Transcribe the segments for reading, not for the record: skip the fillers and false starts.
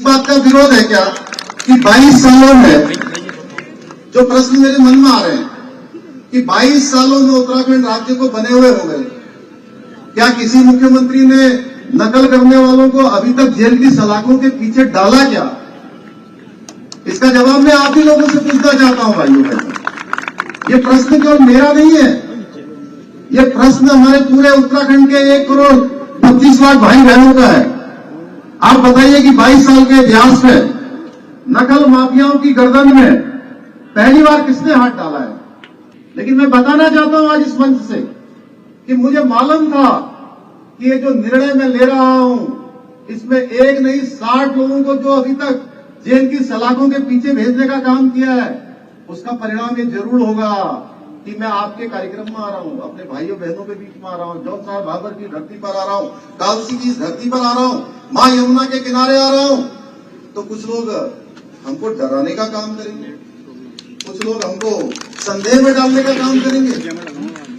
बात का विरोध है क्या कि 22 सालों में जो प्रश्न मेरे मन में आ रहे हैं कि 22 सालों में उत्तराखंड राज्य को बने हुए हो गए, क्या किसी मुख्यमंत्री ने नकल करने वालों को अभी तक जेल की सलाखों के पीछे डाला क्या? इसका जवाब मैं आप ही लोगों से पूछना चाहता हूं भाइयों बहनों। ये प्रश्न केवल मेरा नहीं है, ये प्रश्न हमारे पूरे उत्तराखंड के 1,25 लाख भाई बहनों का है। आप बताइए कि 22 साल के इतिहास में नकल माफियाओं की गर्दन में पहली बार किसने हाथ डाला है? लेकिन मैं बताना चाहता हूं आज इस मंच से कि मुझे मालूम था कि ये जो निर्णय मैं ले रहा हूं इसमें एक नहीं 60 लोगों को जो अभी तक जेल की सलाखों के पीछे भेजने का काम किया है, उसका परिणाम ये जरूर होगा कि मैं आपके कार्यक्रम में आ रहा हूं, अपने भाइयों बहनों के बीच में आ रहा हूं, जौन साहब भाबर की धरती पर आ रहा हूं, कालसी की इस धरती पर आ रहा हूं, मां यमुना के किनारे आ रहा हूं, तो कुछ लोग हमको डराने का काम करेंगे, कुछ लोग हमको संदेह में डालने का काम करेंगे।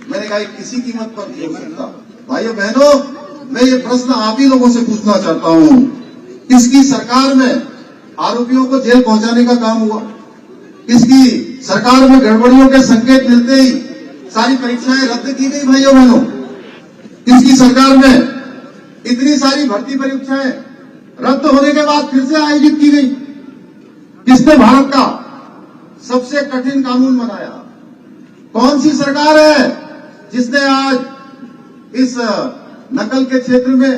मैंने कहा किसी कीमत पर नहीं हो सकता। भाइयों बहनों, मैं ये प्रश्न आप ही लोगों से पूछना चाहता हूं, किसकी सरकार में आरोपियों को जेल पहुंचाने का काम हुआ? किसकी सरकार में गड़बड़ियों के संकेत मिलते ही सारी परीक्षाएं रद्द की गई? भाइयों बहनों, किसकी सरकार में इतनी सारी भर्ती परीक्षाएं रद्द होने के बाद फिर से आयोजित की गई? किसने भारत का सबसे कठिन कानून बनाया? कौन सी सरकार है जिसने आज इस नकल के क्षेत्र में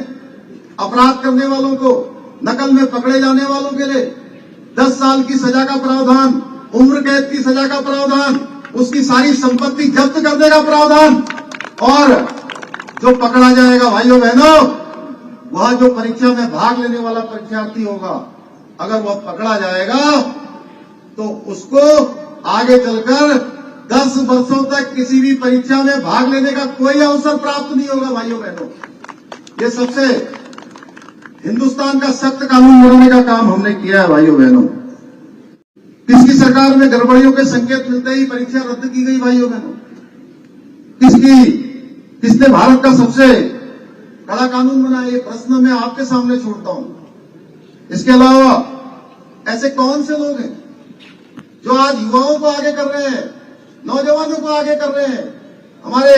अपराध करने वालों को, नकल में पकड़े जाने वालों के लिए 10 साल की सजा का प्रावधान, उम्र कैद की सजा का प्रावधान, उसकी सारी संपत्ति जब्त करने का प्रावधान, और जो पकड़ा जाएगा भाइयों बहनों, वह जो परीक्षा में भाग लेने वाला परीक्षार्थी होगा, अगर वह पकड़ा जाएगा तो उसको आगे चलकर 10 वर्षों तक किसी भी परीक्षा में भाग लेने का कोई अवसर प्राप्त नहीं होगा। भाइयों बहनों, ये सबसे हिंदुस्तान का सख्त कानून बनाने का काम हमने किया है। भाइयों बहनों, किसकी सरकार में गड़बड़ियों के संकेत मिलते ही परीक्षा रद्द की गई? भाइयों बहनों, किसने भारत का सबसे कड़ा कानून बनाया? ये प्रश्न मैं आपके सामने छोड़ता हूं। इसके अलावा ऐसे कौन से लोग हैं जो आज युवाओं को आगे कर रहे हैं, नौजवानों को आगे कर रहे हैं, हमारे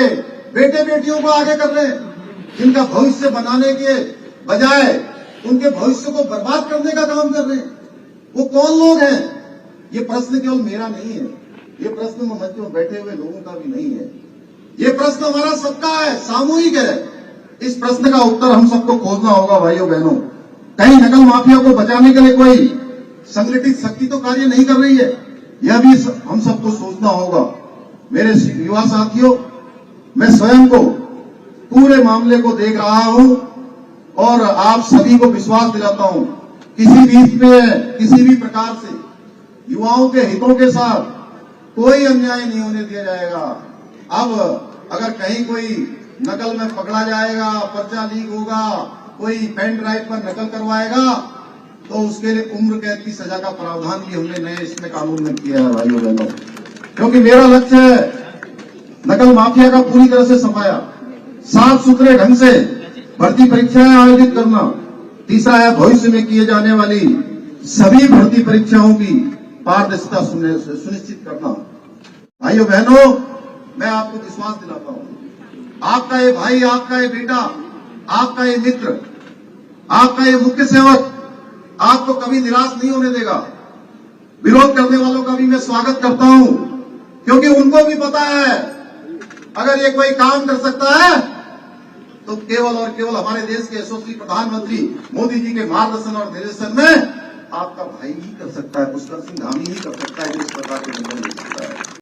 बेटे बेटियों को आगे कर रहे हैं, जिनका भविष्य बनाने के बजाय उनके भविष्य को बर्बाद करने का काम कर रहे हैं? वो कौन लोग हैं? ये प्रश्न केवल मेरा नहीं है, ये प्रश्न मंच में बैठे हुए लोगों का भी नहीं है, ये प्रश्न हमारा सबका है, सामूहिक है। इस प्रश्न का उत्तर हम सबको खोजना होगा। भाइयों बहनों, कहीं नकल माफिया को बचाने के लिए कोई संगठित शक्ति तो कार्य नहीं कर रही है, यह भी हम सबको सोचना होगा। मेरे युवा साथियों, मैं स्वयं को पूरे मामले को देख रहा हूं और आप सभी को विश्वास दिलाता हूं, किसी भी प्रकार से युवाओं के हितों के साथ कोई अन्याय नहीं होने दिया जाएगा। अब अगर कहीं कोई नकल में पकड़ा जाएगा, पर्चा लीक होगा, कोई पेन ड्राइव पर नकल करवाएगा, तो उसके लिए उम्र कैद की सजा का प्रावधान भी हमने नए इसमें कानून में किया है। भाइयों बहनों, क्योंकि मेरा लक्ष्य है नकल माफिया का पूरी तरह से सफाया, साफ सुथरे ढंग से भर्ती परीक्षाएं आयोजित करना। तीसरा है भविष्य में किए जाने वाली सभी भर्ती परीक्षाओं की पारदर्शिता सुनिश्चित करना। भाइयों बहनों, मैं आपको विश्वास दिलाता हूं, आपका ये भाई, आपका ये बेटा, आपका ये मित्र, आपका ये मुख्य सेवक आपको कभी निराश नहीं होने देगा। विरोध करने वालों का भी मैं स्वागत करता हूं, क्योंकि उनको भी पता है अगर ये कोई काम कर सकता है तो केवल और केवल हमारे देश के यशस्वी प्रधानमंत्री मोदी जी के मार्गदर्शन और निर्देशन में आपका भाई ही कर सकता है, पुष्कर सिंह धामी ही कर सकता है, जो इस प्रकार के निर्णय ले सकता है।